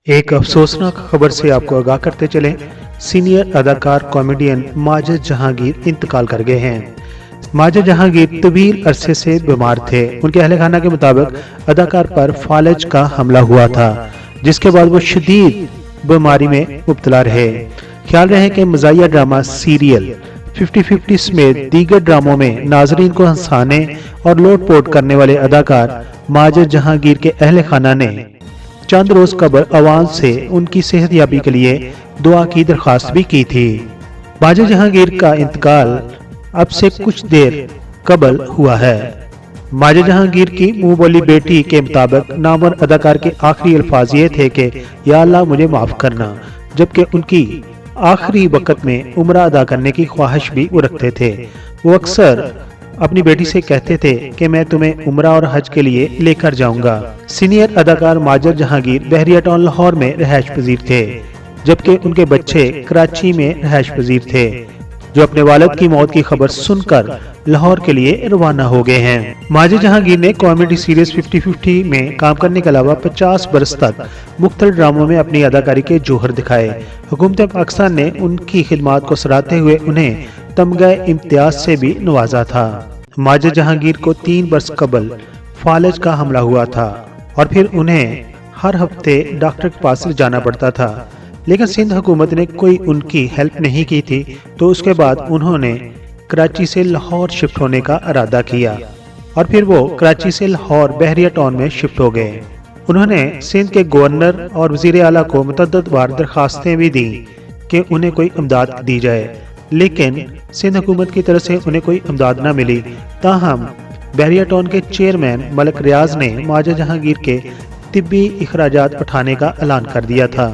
एक अफसोसनाक खबर से आपको आगाह करते चलें, सीनियर अदाकार कॉमेडियन माजिद जहांगीर इंतकाल कर गए हैं। माजिद जहांगीर तवील अरसे से बीमार थे। उनके अहले खाना के मुताबिक अदाकार पर फालज का हमला हुआ था, जिसके बाद वो शदीद बीमारी में मुब्तला रहे। ख्याल रहे कि मज़ाहिया ड्रामा सीरियल 50-50 समेत दीगर ड्रामों में नाजरीन को हंसाने और लोट पोट करने वाले अदाकार माजिद जहांगीर के अहले खाना ने चंद रोज कबल अवाम से उनकी सेहतयाबी के लिए दुआ की दरख्वास्त भी की थी। माजिद जहांगीर का इंतकाल अब से कुछ देर कबल हुआ है। माजिद जहांगीर की मुंह बोली बेटी के मुताबिक नामवर अदाकार के आखिरी अल्फाज ये थे कि या अल्लाह मुझे माफ करना, जबकि उनकी आखिरी वक्त में उम्रा अदा करने की ख्वाहिश भी वो रखते थे। वो अक्सर अपनी बेटी से कहते थे कि मैं तुम्हें उम्रा और हज के लिए लेकर जाऊंगा। सीनियर अदाकार माजिद जहांगीर बहरिया टाउन लाहौर में रहायश पजीर थे, जबकि उनके बच्चे कराची में रहायश पजीर थे, जो अपने वालिद की मौत की खबर सुनकर लाहौर के लिए रवाना हो गए हैं। माजिद जहांगीर ने कॉमेडी सीरीज 50-50 में काम करने के अलावा 50 बरस तक मुख्तलिफ ड्रामों में अपनी अदाकारी के जौहर दिखाए। हुकूमत पाकिस्तान ने उनकी खिदमात को सराहते हुए उन्हें तमगा इम्तियाज से भी नवाजा था। माजिद जहांगीर को 3 बरस कबल फालज का हमला हुआ था और फिर उन्हें हर हफ्ते डॉक्टर के पास जाना पड़ता था, लेकिन सिंध हुकूमत ने कोई उनकी हेल्प नहीं की थी। तो उसके बाद उन्होंने कराची से लाहौर शिफ्ट होने का इरादा किया और फिर वो कराची से लाहौर बहरिया टाउन में शिफ्ट हो गए। उन्होंने सिंध के गवर्नर और वजीर आला को मुतअद्दिद बार दरखास्तें भी दी कि उन्हें कोई इमदाद दी जाए, लेकिन सिंध हुकूमत की तरफ से उन्हें कोई इमदाद न मिली। ताहम बहरिया टाउन के चेयरमैन मलिक रियाज ने माजिद जहांगीर के तिब्बी इखराजात उठाने का ऐलान कर दिया था।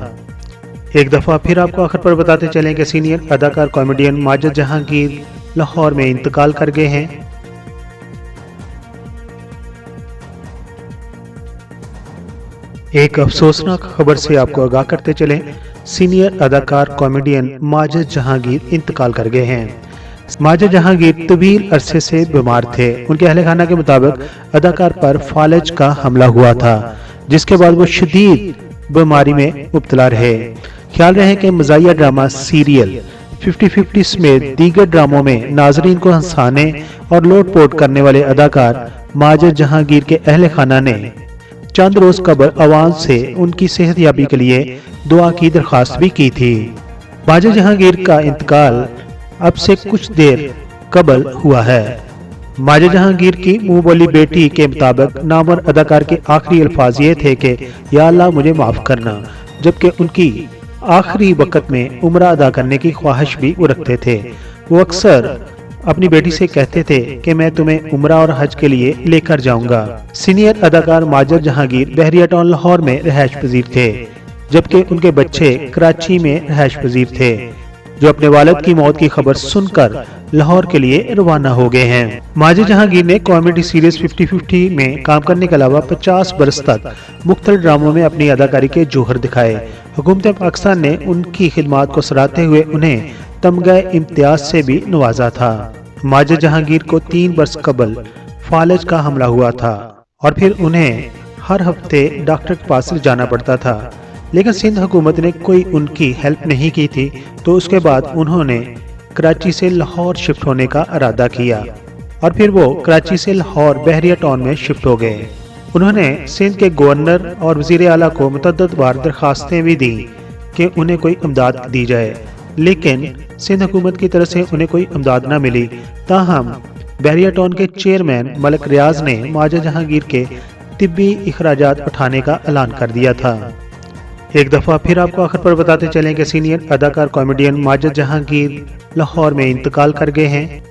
एक दफा फिर आपको आखिर पर बताते चलें कि सीनियर अदाकार कॉमेडियन माजिद जहांगीर लाहौर में इंतकाल कर गए हैं। एक अफसोसनाक खबर से आपको आगाह करते चलें, सीनियर अदाकार कॉमेडियन माजिद जहांगीर इंतकाल कर गए हैं। माजिद जहांगीर तवील अरसे से बीमार थे। उनके अहले खाना के मुताबिक अदाकार पर फालज का हमला हुआ था, जिसके बाद वो शदीद बीमारी में मुब्तला रहे। ख्याल रहे कि मज़ाहिया ड्रामा सीरियल 50-50 समेत दीगर ड्रामों में नाजरीन को हंसाने और लोट पोट करने वाले अदाकार माजिद जहांगीर के अहले खाना ने चंद रोज कबल अवाम से उनकी सेहतयाबी के लिए दुआ की दरख्वास्त भी की थी। माजिद जहांगीर का इंतकाल अब से कुछ देर कबल हुआ है। माजिद जहांगीर की मुंह बोली बेटी के मुताबिक नामवर अदाकार के आखिरी अल्फाज ये थे कि या अल्लाह मुझे माफ करना, जबकि उनकी आखिरी वक्त में उम्रा अदा करने की ख्वाहिश भी वो रखते थे। वो अक्सर अपनी बेटी से कहते थे कि मैं तुम्हें उम्रा और हज के लिए लेकर जाऊंगा। सीनियर अदाकार माजिद जहांगीर बहरिया टाउन लाहौर में रहायश पजीर थे, जबकि उनके बच्चे कराची में रहायश पजीर थे, जो अपने वालिद की मौत की खबर सुनकर लाहौर के लिए रवाना हो गए हैं। माजिद जहांगीर ने कॉमेडी सीरीज 50-50 में काम करने के अलावा 50 बरस तक मुख्तलिफ ड्रामों में अपनी अदाकारी के जौहर दिखाए। हुकूमत पाकिस्तान ने उनकी खिदमात को सराहते हुए उन्हें तमगा इम्तियाज से भी नवाजा था। माजिद जहांगीर को 3 बरस कबल फालज का हमला हुआ था और फिर उन्हें हर हफ्ते डॉक्टर के पास जाना पड़ता था, लेकिन सिंध हुकूमत ने कोई उनकी हेल्प नहीं की थी। तो उसके बाद उन्होंने कराची से लाहौर शिफ्ट होने का इरादा किया और फिर वो कराची से लाहौर बहरिया टाउन में शिफ्ट हो गए। उन्होंने सिंध के गवर्नर और वजीर आला को मुतअद्दिद बार दरखास्तें भी दी कि उन्हें कोई इमदाद दी जाए, लेकिन सिंध हुकूमत की तरफ से उन्हें कोई इमदाद न मिली। ताहम बहरिया टाउन के चेयरमैन मलिक रियाज ने माजिद जहांगीर के तिब्बी इखराजात उठाने का ऐलान कर दिया था। एक दफा फिर आपको आखिर पर बताते चलें कि सीनियर अदाकार कॉमेडियन माजिद जहांगीर लाहौर में इंतकाल कर गए हैं।